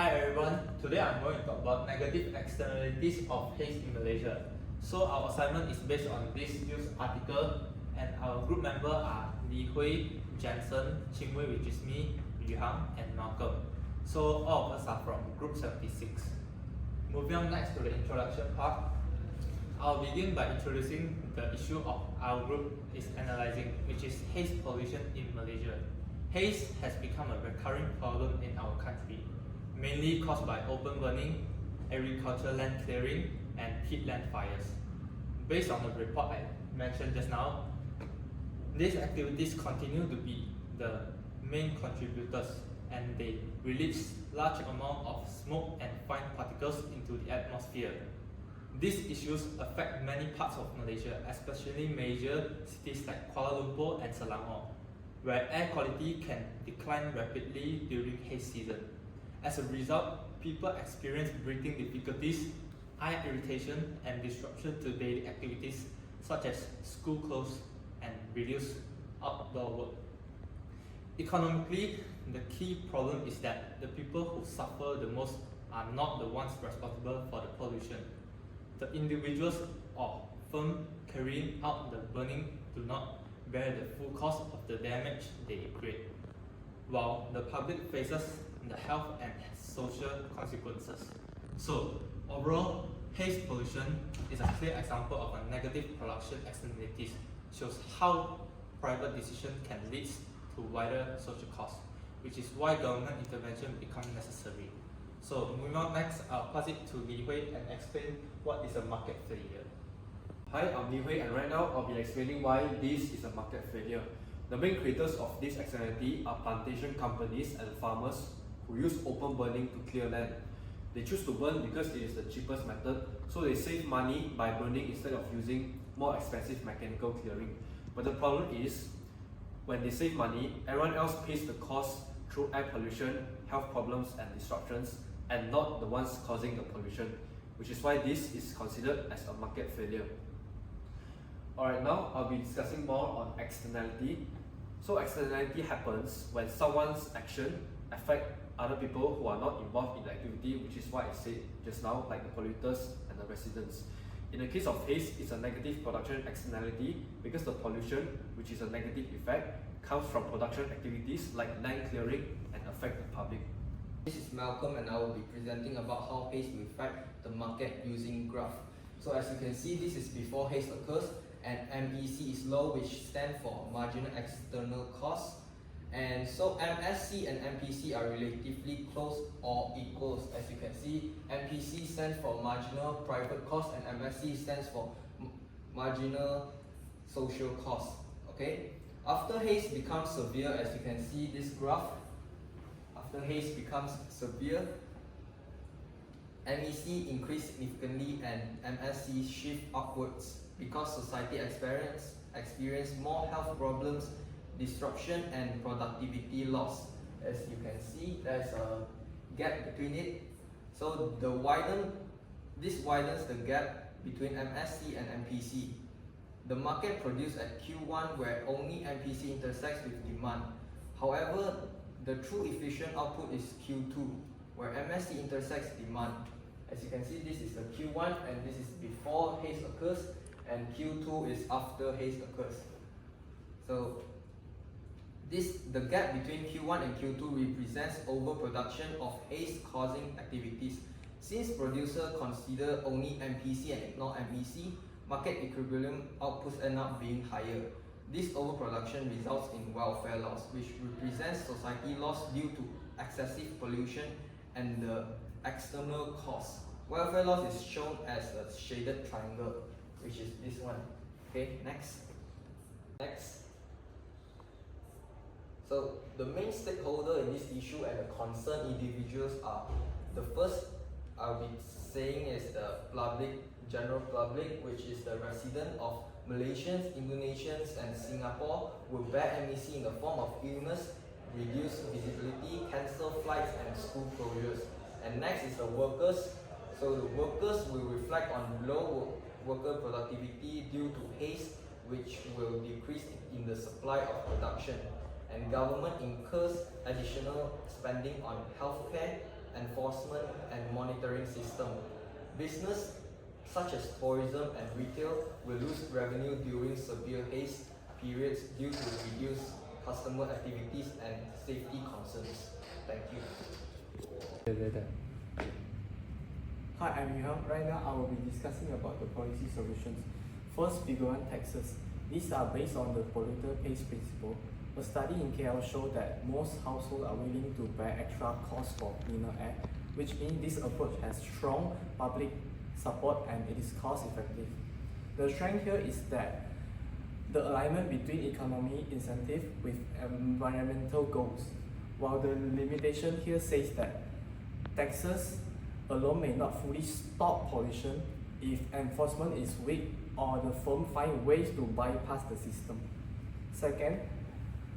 Hi everyone, today I'm going to talk about negative externalities of haze in Malaysia. So our assignment is based on this news article and our group members are Lui Jenson, Ching Wei, which is me, Yu Hang and Malcolm. So all of us are from group 76. Moving on next to the introduction part, I'll begin by introducing the issue of our group is analyzing, which is haze pollution in Malaysia. Haze has become a recurring problem in our country, mainly caused by open burning, agricultural land clearing, and peatland fires. Based on the report I mentioned just now, these activities continue to be the main contributors and they release large amount of smoke and fine particles into the atmosphere. These issues affect many parts of Malaysia, especially major cities like Kuala Lumpur and Selangor, where air quality can decline rapidly during haze season. As a result, people experience breathing difficulties, eye irritation, and disruption to daily activities such as school closed and reduced outdoor work. Economically, the key problem is that the people who suffer the most are not the ones responsible for the pollution. The individuals or firms carrying out the burning do not bear the full cost of the damage they create, while the public faces the health and social consequences. So, overall, haze pollution is a clear example of a negative production externalities, shows how private decision can lead to wider social costs, which is why government intervention becomes necessary. So, moving on next, I'll pass it to Li Hui and explain what is a market failure. Hi, I'm Lui and right now I'll be explaining why this is a market failure. The main creators of this externality are plantation companies and farmers who use open burning to clear land. They choose to burn because it is the cheapest method, so they save money by burning instead of using more expensive mechanical clearing. But the problem is, when they save money, everyone else pays the cost through air pollution, health problems and disruptions, and not the ones causing the pollution, which is why this is considered as a market failure. Alright, now I'll be discussing more on externality. So externality happens when someone's action affect other people who are not involved in the activity, which is what I said just now, like the polluters and the residents. In the case of haze, it's a negative production externality because the pollution, which is a negative effect, comes from production activities like land clearing and affect the public. This is Malcolm and I will be presenting about how haze will affect the market using graph. So as you can see, this is before haze occurs and MEC is low, which stands for marginal external cost. And so MSC and MPC are relatively close or equals. As you can see, MPC stands for marginal private cost and MSC stands for marginal social cost. Okay. After haze becomes severe, as you can see this graph, after haze becomes severe, MEC increase significantly and MSC shift upwards because society experience more health problems, disruption and productivity loss. As you can see, there's a gap between it. So this widens the gap between MSC and MPC. The market produced at Q1 where only MPC intersects with demand. However, the true efficient output is Q2 where MSC intersects demand. As you can see, this is the Q1 and this is before haze occurs and Q2 is after haze occurs. So the gap between Q1 and Q2 represents overproduction of haze-causing activities. Since producers consider only MPC and ignore MEC, market equilibrium outputs end up being higher. This overproduction results in welfare loss, which represents society loss due to excessive pollution and the external cost. Welfare loss is shown as a shaded triangle, which is this one. Okay, next. So the main stakeholder in this issue and the concerned individuals are, the first I'll be saying is the general public, which is the resident of Malaysians, Indonesians and Singapore will bear MEC in the form of illness, reduced visibility, cancel flights and school closures. And next is the workers. So the workers will reflect on low worker productivity due to haze, which will decrease in the supply of production. And government incurs additional spending on healthcare enforcement and monitoring system. Business such as tourism and retail will lose revenue during severe haze periods due to reduced customer activities and safety concerns. Thank you. Hi, I'm Yu Hang. Right now, I will be discussing about the policy solutions. First, figure one taxes. These are based on the polluter pays principle. A study in KL showed that most households are willing to bear extra costs for cleaner air, which means this approach has strong public support and it is cost effective. The strength here is that the alignment between economy incentive with environmental goals, while the limitation here says that taxes alone may not fully stop pollution if enforcement is weak or the firm find ways to bypass the system. Second,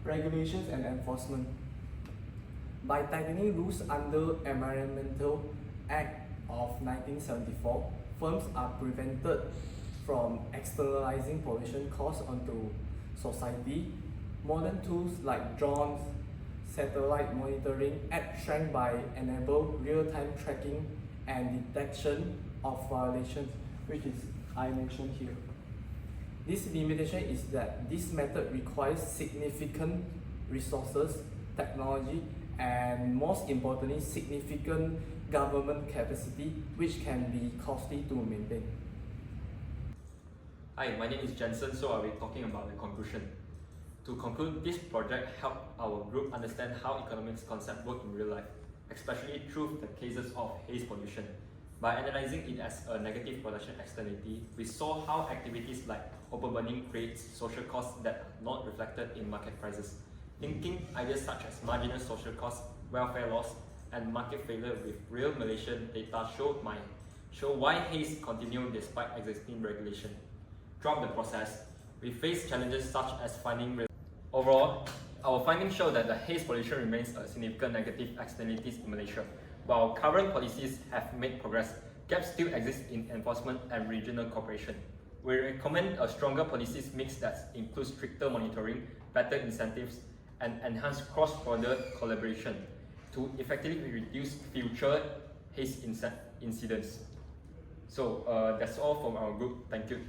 regulations and enforcement. By tightening rules under Environmental Act of 1974, firms are prevented from externalizing pollution costs onto society. Modern tools like drones, satellite monitoring add strength by enable real-time tracking and detection of violations, which is I mentioned here. This limitation is that this method requires significant resources, technology, and most importantly, significant government capacity, which can be costly to maintain. Hi, my name is Jenson, so I'll be talking about the conclusion. To conclude, this project helped our group understand how economics concepts work in real life, especially through the cases of haze pollution. By analyzing it as a negative production externality, we saw how activities like open burning creates social costs that are not reflected in market prices. Linking ideas such as marginal social costs, welfare loss, and market failure with real Malaysian data show why haze continues despite existing regulation. Throughout the process, we face challenges such as finding. Overall, our findings show that the haze pollution remains a significant negative externality in Malaysia. While current policies have made progress, gaps still exist in enforcement and regional cooperation. We recommend a stronger policies mix that includes stricter monitoring, better incentives, and enhanced cross-border collaboration to effectively reduce future haze incidents. So that's all from our group. Thank you.